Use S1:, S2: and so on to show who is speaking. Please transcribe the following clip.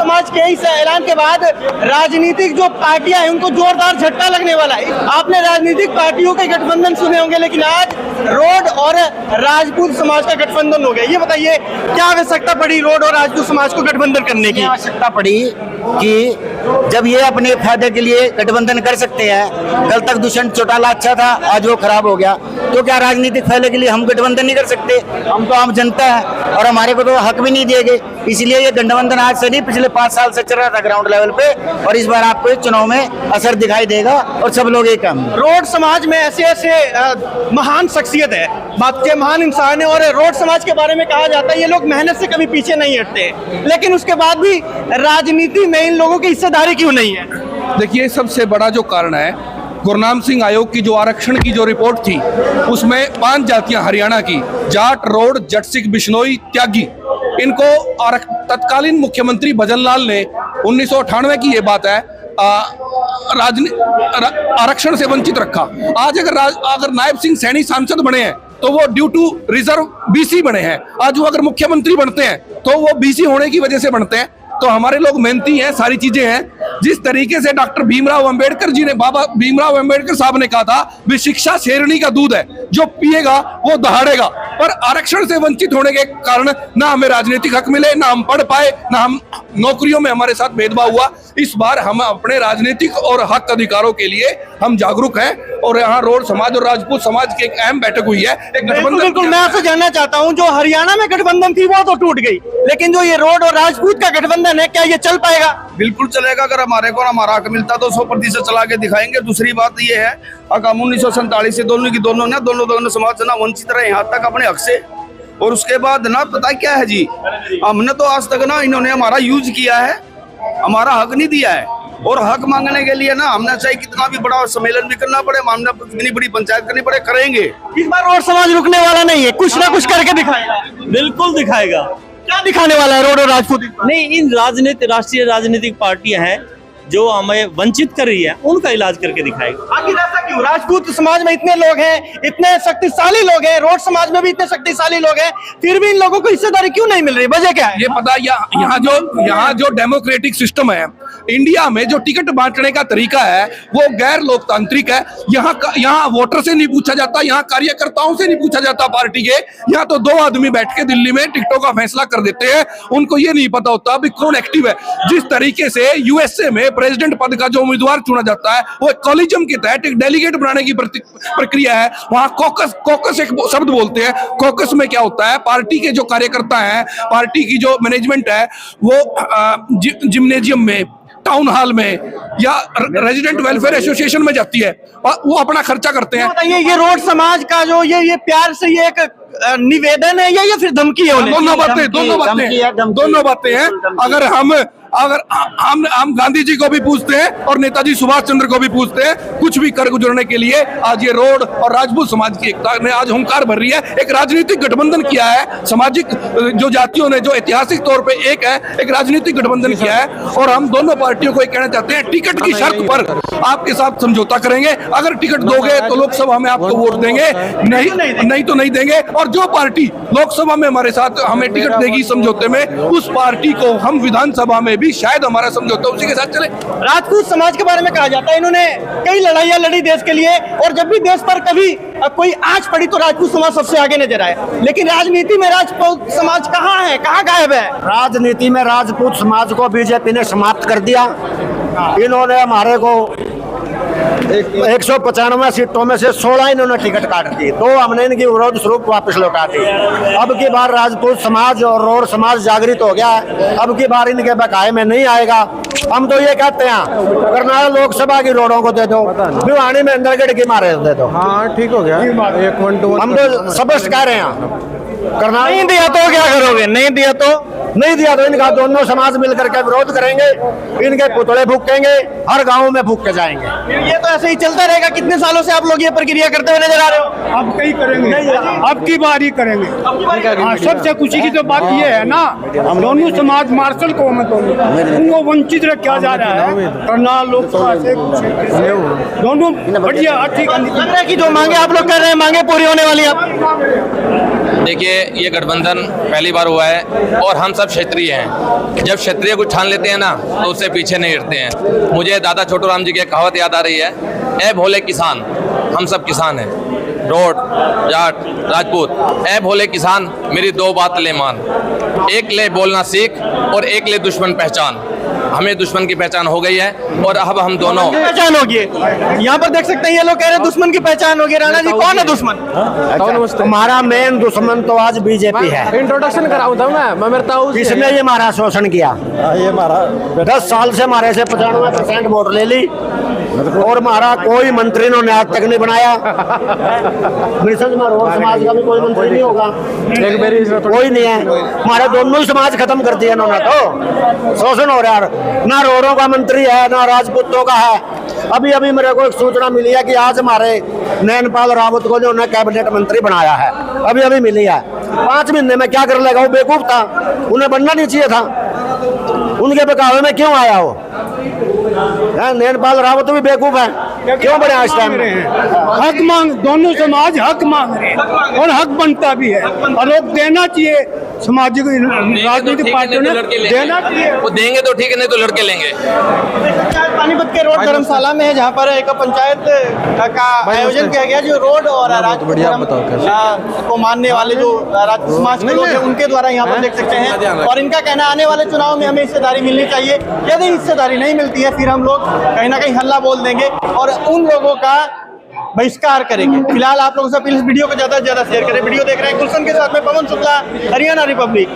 S1: समाज के इस ऐलान के बाद राजनीतिक जो पार्टियां हैं उनको जोरदार झटका लगने वाला है। आपने राजनीतिक पार्टियों के गठबंधन सुने होंगे, लेकिन आज रोड और राजपूत समाज का गठबंधन हो गया। ये बताइए क्या आवश्यकता पड़ी रोड और राजपूत समाज को गठबंधन करने की?
S2: आवश्यकता पड़ी कि जब ये अपने फायदे के लिए गठबंधन कर सकते हैं, कल तक दुष्यंत चौटाला अच्छा था, आज वो खराब हो गया, तो क्या राजनीतिक फायदे के लिए हम गठबंधन नहीं कर सकते? हम तो आम जनता है और हमारे को तो हक भी नहीं दिए गए, इसलिए ये गठबंधन आज से नहीं पिछले 5 साल से चल रहा था ग्राउंड लेवल पे, और इस बार आपको इस चुनाव में असर दिखाई देगा और सब लोग एक काम।
S1: रोड समाज में ऐसे ऐसे महान शख्सियत है, बात के महान इंसान है, और रोड समाज के बारे में कहा जाता है ये लोग मेहनत से कभी पीछे नहीं हटते, लेकिन उसके बाद भी राजनीति में इन लोगों की हिस्सेदारी क्यों नहीं है?
S3: देखिए, सबसे बड़ा जो कारण है, गुरनाम सिंह आयोग की जो आरक्षण की जो रिपोर्ट थी उसमें 5 जातियां हरियाणा की, जाट, रोड, जट, सिख, बिश्नोई, त्यागी, इनको तत्कालीन मुख्यमंत्री भजनलाल ने 1998 की ये बात है आरक्षण से वंचित रखा। आज अगर नायब सिंह सैनी सांसद बने हैं तो वो ड्यू टू रिजर्व बीसी बने हैं। आज वो अगर मुख्यमंत्री बनते हैं तो वो बीसी होने की वजह से बनते हैं। तो हमारे लोग मेहनती हैं, सारी चीजें हैं। जिस तरीके से डॉक्टर भीमराव अंबेडकर जी ने, बाबा भीमराव अंबेडकर साहब ने कहा था भी शिक्षा शेरनी का दूध है, जो पिएगा वो दहाड़ेगा। पर आरक्षण से वंचित होने के कारण ना हमें राजनीतिक हक मिले, ना हम पढ़ पाए, ना हम नौकरियों में हमारे साथ भेदभाव हुआ। इस बार हम अपने राजनीतिक और हक अधिकारों के लिए हम जागरूक हैं, और यहाँ रोड समाज और राजपूत समाज की एक अहम बैठक हुई है।
S1: बिल्कुल, मैं आपसे जानना चाहता हूँ, जो हरियाणा में गठबंधन थी वो तो टूट गई, लेकिन जो ये रोड और राजपूत का गठबंधन है, क्या ये चल पाएगा?
S4: बिल्कुल चलेगा। अगर हमारे को हमारा हक मिलता तो 100% चला के दिखाएंगे। दूसरी बात ये है, अगर 1947 से दोनों समाज ना वंचित रहे यहाँ तक अपने हक से, और उसके बाद ना पता क्या है जी, हमने तो आज तक ना इन्होंने हमारा यूज किया है, हमारा हक नहीं दिया है। और हक मांगने के लिए ना हमने चाहे कितना भी बड़ा सम्मेलन भी करना पड़े, हमने कितनी बड़ी पंचायत करनी पड़े, करेंगे।
S1: इस बार रोड समाज रुकने वाला नहीं है, कुछ ना कुछ करके दिखाएगा।
S5: बिल्कुल दिखाएगा।
S1: क्या दिखाने वाला है रोड और राजपूत?
S5: नहीं, इन राष्ट्रीय राजनीतिक पार्टियां हैं जो हमें वंचित कर रही है, उनका इलाज करके दिखाएगा।
S1: आखिर ऐसा क्यों? राजपूत समाज में इतने लोग हैं, इतने शक्तिशाली लोग हैं, रोड समाज में भी इतने शक्तिशाली लोग हैं, फिर भी इन लोगों को हिस्सेदारी क्यों नहीं मिल रही? वजह क्या है?
S3: ये पता, यहाँ जो डेमोक्रेटिक सिस्टम है इंडिया में, जो टिकट बांटने का तरीका है वो गैर लोकतांत्रिक है। यहाँ वोटर से नहीं पूछा जाता, यहाँ कार्यकर्ताओं से नहीं पूछा जाता पार्टी के। यहाँ तो 2 आदमी बैठ के दिल्ली में टिकटों का फैसला कर देते हैं, उनको ये नहीं पता होता भी कौन एक्टिव है। जिस तरीके से यूएसए में प्रेसिडेंट पद का जो उम्मीदवार चुना जाता है वो एक कॉलिजम के तहत एक डेलीगेट बनाने की प्रक्रिया है। वहां कॉकस एक शब्द बोलते हैं। कॉकस में क्या होता है, पार्टी के जो कार्यकर्ता हैं, पार्टी की जो मैनेजमेंट है, वो जिम्नेजियम में, टाउन हॉल में या रेजिडेंट वेलफेयर एसोसिएशन में जाती है, वो अपना खर्चा करते हैं।
S1: बताइए, ये रोड समाज का जो ये प्यार से ये एक निवेदन है या फिर धमकी है?
S3: दोनों बातें हैं। अगर हम गांधी जी को भी पूछते हैं और नेताजी सुभाष चंद्र को भी पूछते हैं, कुछ भी कर गुजरने के लिए आज ये रोड और राजपूत समाज की एकता ने आज हुंकार भर रही है। एक राजनीतिक गठबंधन किया है, सामाजिक जो जातियों ने जो ऐतिहासिक तौर पे एक है, एक राजनीतिक गठबंधन किया है। और हम दोनों पार्टियों को कहना चाहते हैं, टिकट की शर्त पर आपके साथ समझौता करेंगे। अगर टिकट दोगे तो लोकसभा में आपको वोट देंगे, नहीं तो नहीं देंगे। और जो पार्टी लोकसभा में हमारे साथ हमें टिकट देगी समझौते में, उस पार्टी को हम विधानसभा में भी शायद हमारा समझौता उसी के साथ चले।
S1: राजपूत समाज के बारे में कहा जाता है इन्होंने कई लड़ाइयां लड़ी देश के लिए, और जब भी देश पर कभी कोई आंच पड़ी तो राजपूत समाज सबसे आगे नजर आए। लेकिन राजनीति में राजपूत समाज कहाँ है, कहाँ गायब है?
S2: राजनीति में राजपूत समाज को बीजेपी ने समाप्त कर दिया। इन्होंने हमारे को 195 सीटों में से 16 इन्होंने टिकट काट दी, तो हमने इनकी विरोध स्वरूप वापस लौटा दी। अब की बार राजपूत समाज और रोड समाज जागृत हो गया है, अब की बार इनके बकाये में नहीं आएगा। हम तो ये कहते हैं, करनाल लोकसभा की रोडों को दे दो, भिवानी में इंद्रगढ़ की मारे दे दो।
S6: हाँ, ठीक हो गया।
S2: हम तो स्पष्ट कह रहे हैं, करनाल
S1: नहीं दिया तो क्या करोगे? नहीं दिया तो
S2: इनका दोनों समाज मिलकर के विरोध करेंगे, इनके पुतले फूकेंगे, हर गांव में फूक के जाएंगे।
S1: ये तो ऐसे ही चलता रहेगा। कितने सालों से आप लोग ये प्रक्रिया करते हुए नजर आ रहे हो?
S6: अब कहीं करेंगे, अब की बार ही करेंगे। सबसे खुशी की तो बात ये है ना, दोनों समाज मार्शल को उनको वंचित किया जा रहा है। करनाल लोकसभा से दोनों बढ़िया अच्छी
S1: की जो मांगे आप लोग कर रहे हैं, मांगे पूरी होने वाली है?
S7: देखिए, ये गठबंधन पहली बार हुआ है और हम सब सब क्षत्रिय हैं। जब क्षत्रिय कुछ ठान लेते हैं ना तो उससे पीछे नहीं हटते हैं। मुझे दादा छोटू राम जी की एक कहावत याद आ रही है, ए भोले किसान, हम सब किसान हैं, रोड जाट राजपूत। ए भोले किसान मेरी दो बात ले मान, एक ले बोलना सीख और एक ले दुश्मन पहचान। हमें दुश्मन की पहचान हो गई है और अब हम दोनों
S1: पहचान होगी। यहाँ पर देख सकते हैं ये लोग कह रहे हैं दुश्मन की पहचान होगी। राणा जी कौन है दुश्मन?
S2: हमारा मेन दुश्मन तो आज बीजेपी है।
S8: इंट्रोडक्शन कराऊं था मैं मेरे
S2: इसने ये हमारा शोषण किया। ये हमारा 10 साल से हमारे से 95% वोट ले ली और हमारा कोई मंत्री इन्होंने आज तक नहीं बनाया। मिसेज मरोड़ समाज का भी कोई मंत्री नहीं होगा, कोई नहीं है। हमारे दोनों ही समाज खत्म कर दिया इन्होंने, तो शोषण हो रहा है। ना रोड़ों का मंत्री है ना राजपूतों का है। अभी अभी मेरे को एक सूचना मिली है कि आज हमारे नैनपाल रावत को जो उन्होंने कैबिनेट मंत्री बनाया है, अभी अभी मिली है। 5 महीने में क्या कर लेगा? वो बेवकूफ था, उन्हें बनना नहीं चाहिए था। उनके बकावे में क्यों आया वो? नैनपाल रावत भी बेवकूफ है, क्यों बने इस टाइम में?
S6: हक मांग, दोनों समाज हक मांग रहे हैं और हक बनता भी है और वो देना चाहिए। सामाजिक राजनीतिक पार्टियों ने देना चाहिए।
S7: वो देंगे तो ठीक है, नहीं तो लड़के लेंगे।
S1: पानीपत के रोड धर्मशाला में है, जहाँ पर एक पंचायत का आयोजन किया गया, जो रोड और राजपूत धर्म को मानने वाले जो राजपूत समाज के लोग हैं उनके द्वारा यहाँ पर देख सकते हैं। और इनका कहना आने वाले चुनाव में हमें हिस्सेदारी मिलनी चाहिए। यदि हिस्सेदारी नहीं मिलती है फिर हम लोग कहीं ना कहीं हल्ला बोल देंगे और उन लोगों का बहिष्कार करेंगे। फिलहाल आप लोगों से अपील, इस वीडियो को ज्यादा से ज्यादा शेयर करें। वीडियो देख रहे हैं गुलशन के साथ में पवन शुक्ला, हरियाणा रिपब्लिक।